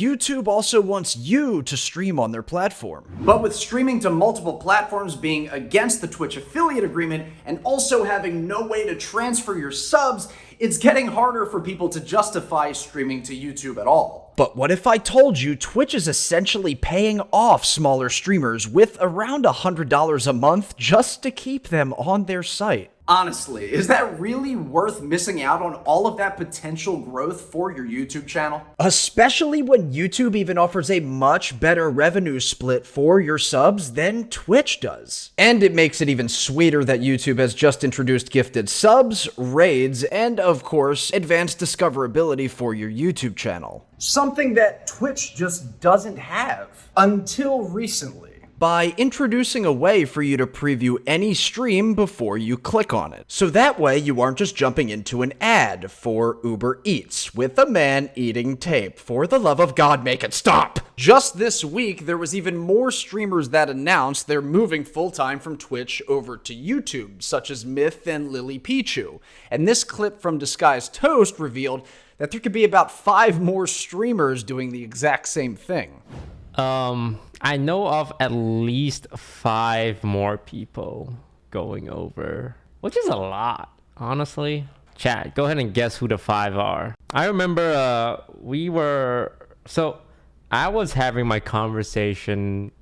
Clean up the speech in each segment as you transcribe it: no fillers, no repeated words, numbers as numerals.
YouTube also wants you to stream on their platform. But with streaming to multiple platforms being against the Twitch affiliate agreement and also having no way to transfer your subs, it's getting harder for people to justify streaming to YouTube at all. But what if I told you Twitch is essentially paying off smaller streamers with around $100 a month just to keep them on their site? Honestly, is that really worth missing out on all of that potential growth for your YouTube channel? Especially when YouTube even offers a much better revenue split for your subs than Twitch does. And it makes it even sweeter that YouTube has just introduced gifted subs, raids, and of course, advanced discoverability for your YouTube channel. Something that Twitch just doesn't have until recently, by introducing a way for you to preview any stream before you click on it. So that way you aren't just jumping into an ad for Uber Eats with a man eating tape. For the love of God, make it stop! Just this week, there was even more streamers that announced they're moving full-time from Twitch over to YouTube, such as Myth and Lily Pichu. And this clip from Disguised Toast revealed that there could be about 5 more streamers doing the exact same thing. I know of at least 5 more people going over, which is a lot, honestly. Chat, go ahead and guess who the 5 are. I remember I was having my conversation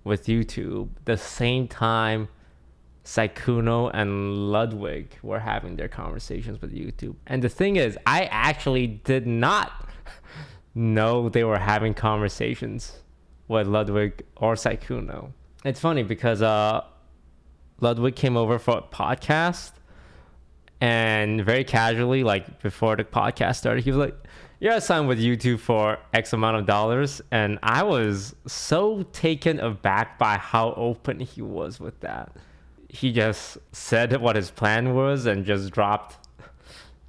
with YouTube the same time Sykkuno and Ludwig were having their conversations with YouTube. And the thing is, I actually did not know they were having conversations with Ludwig or Sykkuno. It's funny because Ludwig came over for a podcast, and very casually, like before the podcast started, he was like, "Yeah, I signed with YouTube for X amount of dollars," and I was so taken aback by how open he was with that. He just said what his plan was and just dropped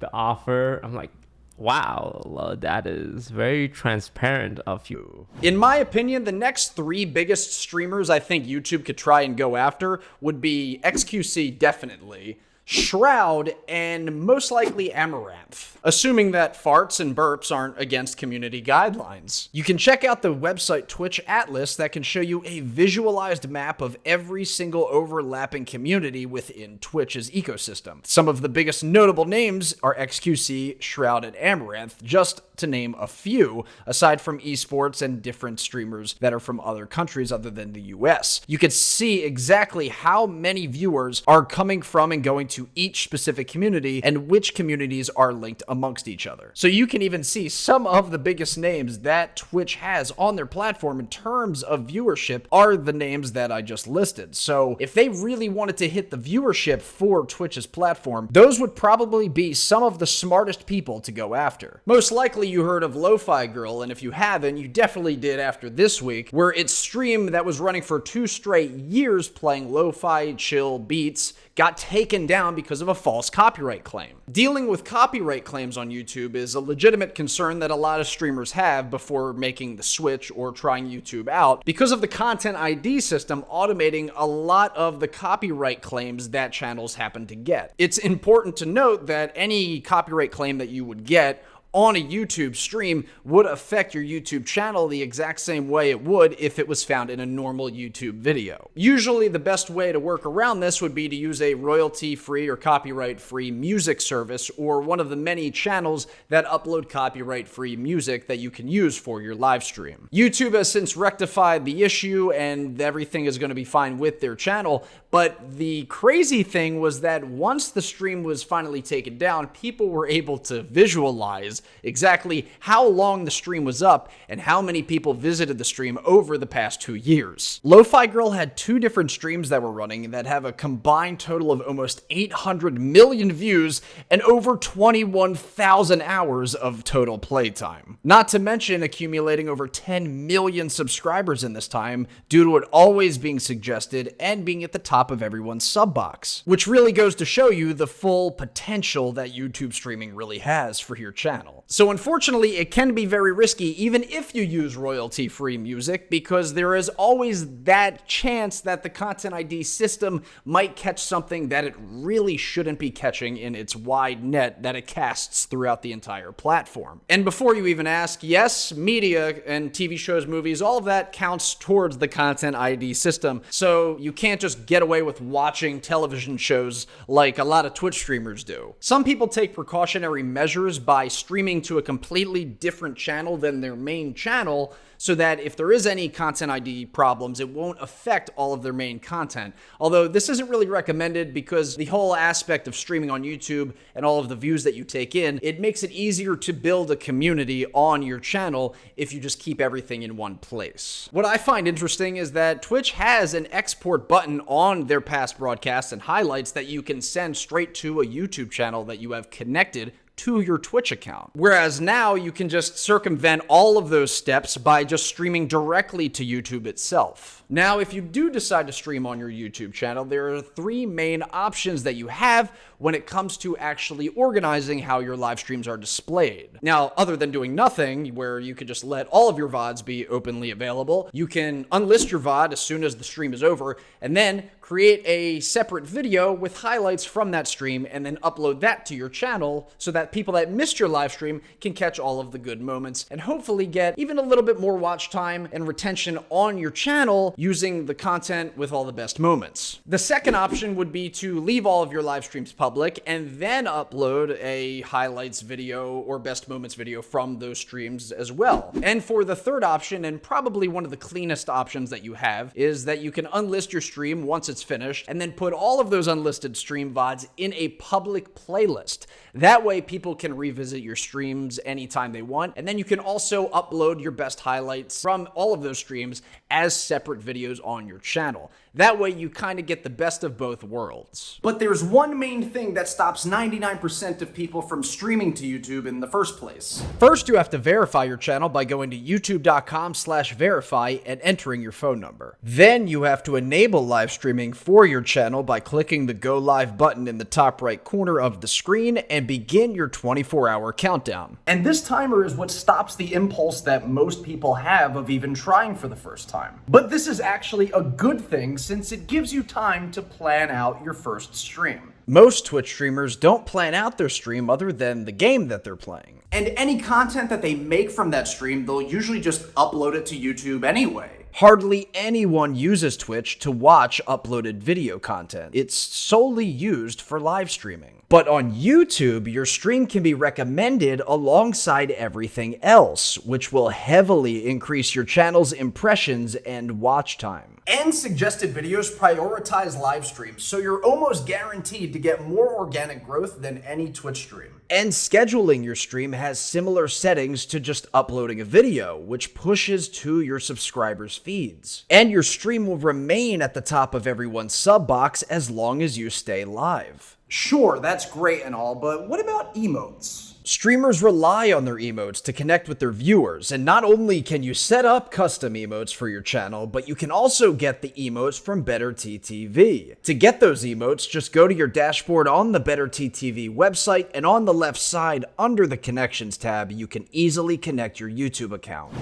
the offer. I'm like, wow, that is very transparent of you. In my opinion, the next 3 biggest streamers I think YouTube could try and go after would be XQC, definitely, Shroud, and most likely Amaranth, assuming that farts and burps aren't against community guidelines. You can check out the website Twitch Atlas that can show you a visualized map of every single overlapping community within Twitch's ecosystem. Some of the biggest notable names are XQC, Shroud, and Amaranth, just to name a few, aside from esports and different streamers that are from other countries other than the US. You can see exactly how many viewers are coming from and going to each specific community and which communities are linked amongst each other. So you can even see some of the biggest names that Twitch has on their platform in terms of viewership are the names that I just listed. So if they really wanted to hit the viewership for Twitch's platform, those would probably be some of the smartest people to go after. Most likely you heard of Lo-Fi Girl, and if you haven't, you definitely did after this week, where its stream that was running for 2 straight years playing lo-fi chill beats got taken down because of a false copyright claim. Dealing with copyright claims on YouTube is a legitimate concern that a lot of streamers have before making the switch or trying YouTube out, because of the Content ID system automating a lot of the copyright claims that channels happen to get. It's important to note that any copyright claim that you would get on a YouTube stream would affect your YouTube channel the exact same way it would if it was found in a normal YouTube video. Usually the best way to work around this would be to use a royalty-free or copyright-free music service, or one of the many channels that upload copyright-free music that you can use for your live stream. YouTube has since rectified the issue and everything is going to be fine with their channel, but the crazy thing was that once the stream was finally taken down, people were able to visualize exactly how long the stream was up and how many people visited the stream over the past 2 years. Lo-Fi Girl had 2 different streams that were running that have a combined total of almost 800 million views and over 21,000 hours of total playtime. Not to mention accumulating over 10 million subscribers in this time due to it always being suggested and being at the top of everyone's sub box, which really goes to show you the full potential that YouTube streaming really has for your channel. channel. So unfortunately, it can be very risky even if you use royalty-free music, because there is always that chance that the Content ID system might catch something that it really shouldn't be catching in its wide net that it casts throughout the entire platform. And before you even ask, yes, media and TV shows, movies, all of that counts towards the Content ID system. So you can't just get away with watching television shows like a lot of Twitch streamers do. Some people take precautionary measures by streaming to a completely different channel than their main channel, so that if there is any Content ID problems, it won't affect all of their main content. Although this isn't really recommended, because the whole aspect of streaming on YouTube and all of the views that you take in, it makes it easier to build a community on your channel if you just keep everything in one place. What I find interesting is that Twitch has an export button on their past broadcasts and highlights that you can send straight to a YouTube channel that you have connected to your Twitch account. Whereas now you can just circumvent all of those steps by just streaming directly to YouTube itself. Now, if you do decide to stream on your YouTube channel, there are 3 main options that you have when it comes to actually organizing how your live streams are displayed. Now, other than doing nothing, where you could just let all of your VODs be openly available, you can unlist your VOD as soon as the stream is over, and then create a separate video with highlights from that stream, and then upload that to your channel so that people that missed your live stream can catch all of the good moments and hopefully get even a little bit more watch time and retention on your channel using the content with all the best moments. The second option would be to leave all of your live streams public and then upload a highlights video or best moments video from those streams as well. And for the third option, and probably one of the cleanest options that you have, is that you can unlist your stream once it's finished and then put all of those unlisted stream VODs in a public playlist. That way people can revisit your streams anytime they want, and then you can also upload your best highlights from all of those streams as separate videos on your channel. That way you kind of get the best of both worlds. But there's one main thing that stops 99% of people from streaming to YouTube in the first place. First, you have to verify your channel by going to youtube.com/verify and entering your phone number. Then you have to enable live streaming for your channel by clicking the Go Live button in the top right corner of the screen and begin your 24-hour countdown. And this timer is what stops the impulse that most people have of even trying for the first time. But this is actually a good thing, since it gives you time to plan out your first stream. Most Twitch streamers don't plan out their stream other than the game that they're playing. And any content that they make from that stream, they'll usually just upload it to YouTube anyway. Hardly anyone uses Twitch to watch uploaded video content. It's solely used for live streaming. But on YouTube, your stream can be recommended alongside everything else, which will heavily increase your channel's impressions and watch time. And suggested videos prioritize live streams, so you're almost guaranteed to get more organic growth than any Twitch stream. And scheduling your stream has similar settings to just uploading a video, which pushes to your subscribers' feeds. And your stream will remain at the top of everyone's sub box as long as you stay live. Sure, that's great and all, but what about emotes? Streamers rely on their emotes to connect with their viewers, and not only can you set up custom emotes for your channel, but you can also get the emotes from BetterTTV. To get those emotes, just go to your dashboard on the BetterTTV website, and on the left side, under the Connections tab, you can easily connect your YouTube account.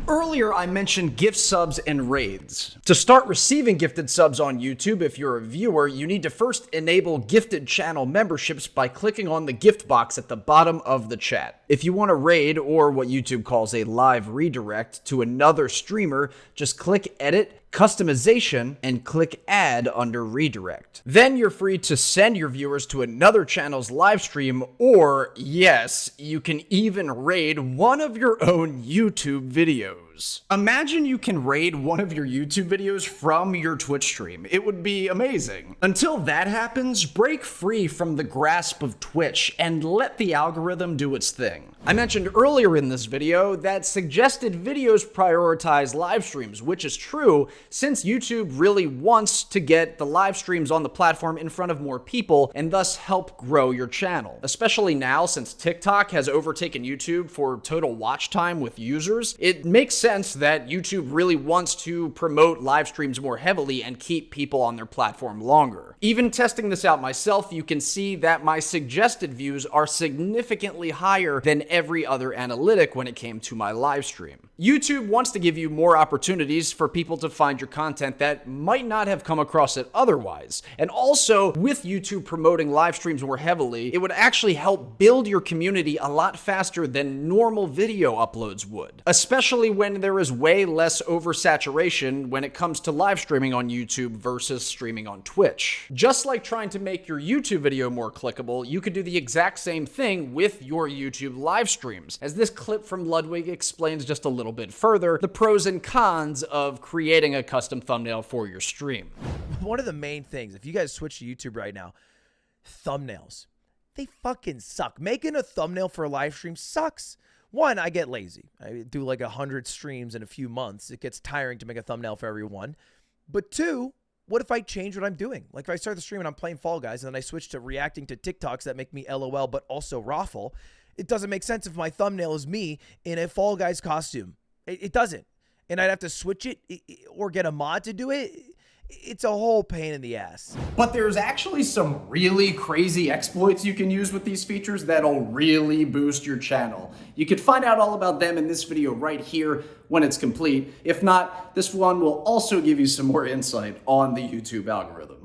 Earlier, I mentioned gift subs and raids. To start receiving gifted subs on YouTube, if you're a viewer, you need to first enable gifted channel memberships by clicking on the gift box at the bottom of the chat. If you want a raid, or what YouTube calls a live redirect, to another streamer, just click Edit, Customization, and click Add under Redirect. Then you're free to send your viewers to another channel's live stream, or yes, you can even raid one of your own YouTube videos. Imagine you can raid one of your YouTube videos from your Twitch stream. It would be amazing. Until that happens, break free from the grasp of Twitch and let the algorithm do its thing. I mentioned earlier in this video that suggested videos prioritize live streams, which is true, since YouTube really wants to get the live streams on the platform in front of more people and thus help grow your channel. Especially now, since TikTok has overtaken YouTube for total watch time with users, it makes sense that YouTube really wants to promote live streams more heavily and keep people on their platform longer. Even testing this out myself, you can see that my suggested views are significantly higher than every other analytic when it came to my live stream. YouTube wants to give you more opportunities for people to find your content that might not have come across it otherwise. And also, with YouTube promoting live streams more heavily, it would actually help build your community a lot faster than normal video uploads would. Especially when there is way less oversaturation when it comes to live streaming on YouTube versus streaming on Twitch. Just like trying to make your YouTube video more clickable, you could do the exact same thing with your YouTube live streams. As this clip from Ludwig explains just a little bit further, the pros and cons of creating a custom thumbnail for your stream. One of the main things, if you guys switch to YouTube right now, thumbnails. They fucking suck. Making a thumbnail for a live stream sucks. One, I get lazy. I do like 100 streams in a few months. It gets tiring to make a thumbnail for every one. But two, what if I change what I'm doing? Like if I start the stream and I'm playing Fall Guys and then I switch to reacting to TikToks that make me LOL but also raffle, it doesn't make sense if my thumbnail is me in a Fall Guys costume. It doesn't. And I'd have to switch it or get a mod to do it. It's a whole pain in the ass. But there's actually some really crazy exploits you can use with these features that'll really boost your channel. You can find out all about them in this video right here when it's complete. If not, this one will also give you some more insight on the YouTube algorithm.